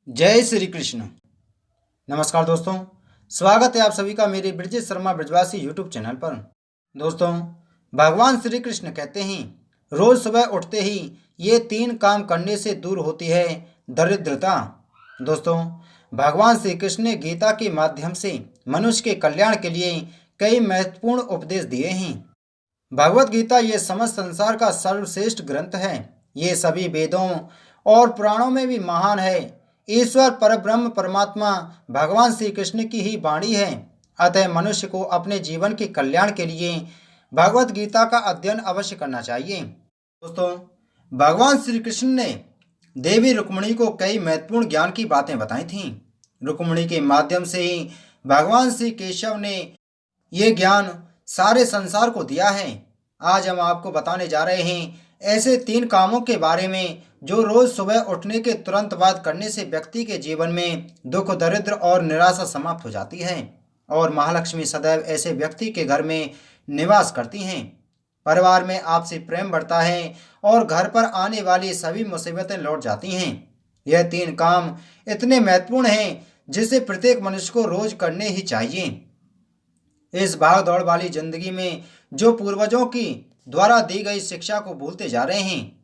जय श्री कृष्ण। नमस्कार दोस्तों, स्वागत है आप सभी का मेरे ब्रजेश शर्मा ब्रजवासी यूट्यूब चैनल पर। दोस्तों, भगवान श्री कृष्ण कहते हैं रोज सुबह उठते ही ये तीन काम करने से दूर होती है दरिद्रता। दोस्तों, भगवान श्री कृष्ण ने गीता के माध्यम से मनुष्य के कल्याण के लिए कई महत्वपूर्ण उपदेश दिए हैं। भगवत गीता ये समस्त संसार का सर्वश्रेष्ठ ग्रंथ है। ये सभी वेदों और पुराणों में भी महान है। ईश्वर परब्रह्म परमात्मा भगवान श्री कृष्ण की ही वाणी है। अतः मनुष्य को अपने जीवन के कल्याण के लिए भगवत गीता का अध्ययन अवश्य करना चाहिए। दोस्तों, भगवान श्री कृष्ण ने देवी रुक्मिणी को कई महत्वपूर्ण ज्ञान की बातें बताई थीं। रुक्मिणी के माध्यम से ही भगवान श्री केशव ने ये ज्ञान सारे संसार को दिया है। आज हम आपको बताने जा रहे हैं ऐसे तीन कामों के बारे में जो रोज सुबह उठने के तुरंत बाद करने से व्यक्ति के जीवन में दुख, दरिद्र और निराशा समाप्त हो जाती है और महालक्ष्मी सदैव ऐसे व्यक्ति के घर में निवास करती हैं। परिवार में आपसी प्रेम बढ़ता है और घर पर आने वाली सभी मुसीबतें लौट जाती हैं। यह तीन काम इतने महत्वपूर्ण हैं जिसे प्रत्येक मनुष्य को रोज करने ही चाहिए। इस भाग दौड़ वाली जिंदगी में जो पूर्वजों की द्वारा दी गई शिक्षा को भूलते जा रहे हैं।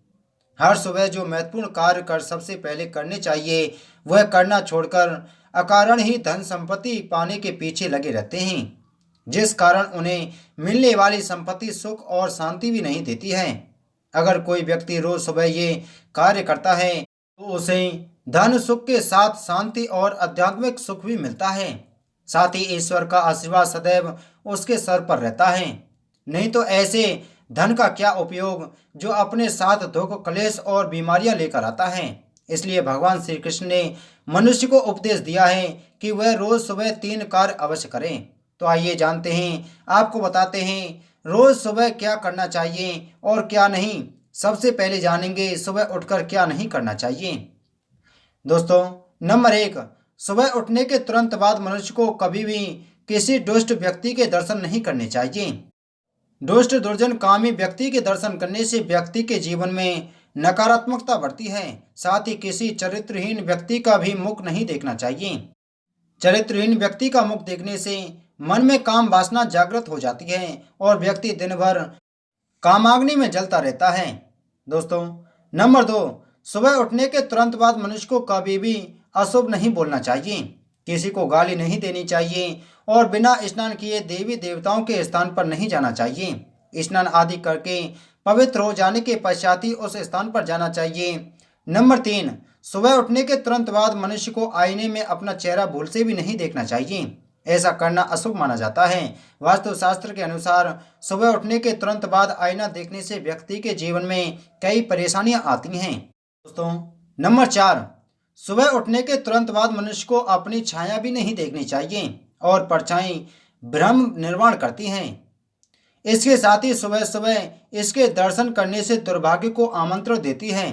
हर सुबह जो महत्वपूर्ण कार्य कर सबसे पहले करने चाहिए वह करना छोड़कर अकारण ही धन संपत्ति पाने के पीछे लगे रहते हैं, जिस कारण उन्हें मिलने वाली संपत्ति सुख और शांति भी नहीं देती है। अगर कोई व्यक्ति रोज सुबह ये कार्य करता है तो उसे धन सुख के साथ शांति और आध्यात्मिक सुख भी मिलता है। साथ ही ईश्वर का आशीर्वाद सदैव उसके सर पर रहता है। नहीं तो ऐसे धन का क्या उपयोग जो अपने साथ दुख, क्लेश और बीमारियां लेकर आता है। इसलिए भगवान श्री कृष्ण ने मनुष्य को उपदेश दिया है कि वह रोज सुबह तीन कार्य अवश्य करें। तो आइए जानते हैं, आपको बताते हैं रोज सुबह क्या करना चाहिए और क्या नहीं। सबसे पहले जानेंगे सुबह उठकर क्या नहीं करना चाहिए। दोस्तों, नंबर 1, सुबह उठने के तुरंत बाद मनुष्य को कभी भी किसी दुष्ट व्यक्ति के दर्शन नहीं करने चाहिए। दुष्ट दुर्जन कामी व्यक्ति के दर्शन करने से व्यक्ति के जीवन में नकारात्मकता बढ़ती है। साथ ही किसी चरित्रहीन व्यक्ति का भी मुख नहीं देखना चाहिए। चरित्रहीन व्यक्ति का मुख देखने से मन में काम वासना जागृत हो जाती है और व्यक्ति दिन भर कामाग्नि में जलता रहता है। दोस्तों, नंबर 2, सुबह उठने के तुरंत बाद मनुष्य को कभी भी अशुभ नहीं बोलना चाहिए। किसी को गाली नहीं देनी चाहिए और बिना स्नान किए देवी देवताओं के स्थान पर नहीं जाना चाहिए। स्नान आदि करके पवित्र हो जाने के पश्चात ही उस स्थान पर जाना चाहिए। नंबर 3, सुबह उठने के तुरंत बाद मनुष्य को आईने में अपना चेहरा भूल से भी नहीं देखना चाहिए। ऐसा करना अशुभ माना जाता है। वास्तुशास्त्र के अनुसार सुबह उठने के तुरंत बाद आईना देखने से व्यक्ति के जीवन में कई परेशानियां आती हैं। दोस्तों, नंबर 4, सुबह उठने के तुरंत बाद मनुष्य को अपनी छाया भी नहीं देखनी चाहिए और परछाई भ्रम निर्माण करती हैं। इसके साथ ही सुबह सुबह इसके दर्शन करने से दुर्भाग्य को आमंत्रण देती है।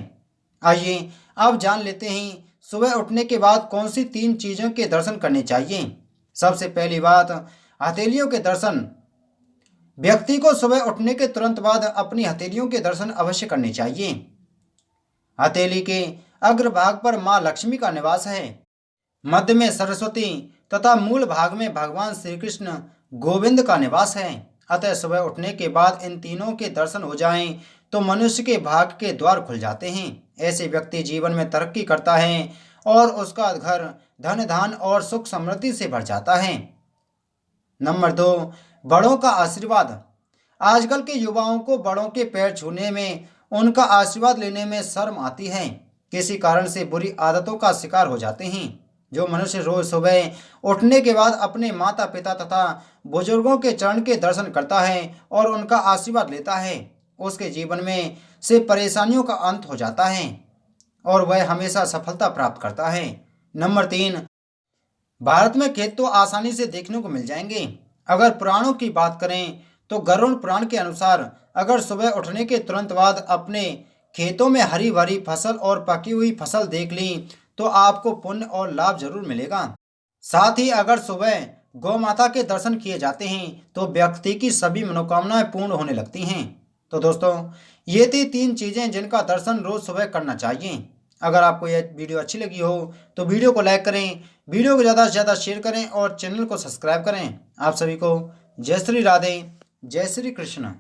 आइए अब जान लेते हैं सुबह उठने के बाद कौन सी 3 चीज़ों के दर्शन करने चाहिए। सबसे पहली बात, हथेलियों के दर्शन। व्यक्ति को सुबह उठने के तुरंत बाद अपनी हथेलियों के दर्शन अवश्य करने चाहिए। हथेली के अग्रभाग पर मां लक्ष्मी का निवास है, मध्य में सरस्वती तथा मूल भाग में भगवान श्री कृष्ण गोविंद का निवास है। अतः सुबह उठने के बाद इन तीनों के दर्शन हो जाएं तो मनुष्य के भाग्य के द्वार खुल जाते हैं। ऐसे व्यक्ति जीवन में तरक्की करता है और उसका घर धन धान और सुख समृद्धि से भर जाता है। नंबर 2, बड़ों का आशीर्वाद। आजकल के युवाओं को बड़ों के पैर छूने में, उनका आशीर्वाद लेने में शर्म आती है। किसी कारण से बुरी आदतों का शिकार हो जाते हैं। जो मनुष्य रोज सुबह उठने के बाद अपने माता पिता तथा बुजुर्गों के चरण के दर्शन करता है और उनका आशीर्वाद लेता है, उसके जीवन में से परेशानियों का अंत हो जाता है और वह हमेशा सफलता प्राप्त करता है। नंबर 3, भारत में खेत तो आसानी से देखने को मिल जाएंगे। अगर पुराणों की बात करें तो गरुड़ पुराण के अनुसार अगर सुबह उठने के तुरंत बाद अपने खेतों में हरी भरी फसल और पकी हुई फसल देख ली तो आपको पुण्य और लाभ जरूर मिलेगा। साथ ही अगर सुबह गौ माता के दर्शन किए जाते हैं तो व्यक्ति की सभी मनोकामनाएं पूर्ण होने लगती हैं। तो दोस्तों, ये थी 3 चीजें जिनका दर्शन रोज सुबह करना चाहिए। अगर आपको यह वीडियो अच्छी लगी हो तो वीडियो को लाइक करें, वीडियो को ज़्यादा से ज़्यादा शेयर करें और चैनल को सब्सक्राइब करें। आप सभी को जय श्री राधे, जय श्री कृष्ण।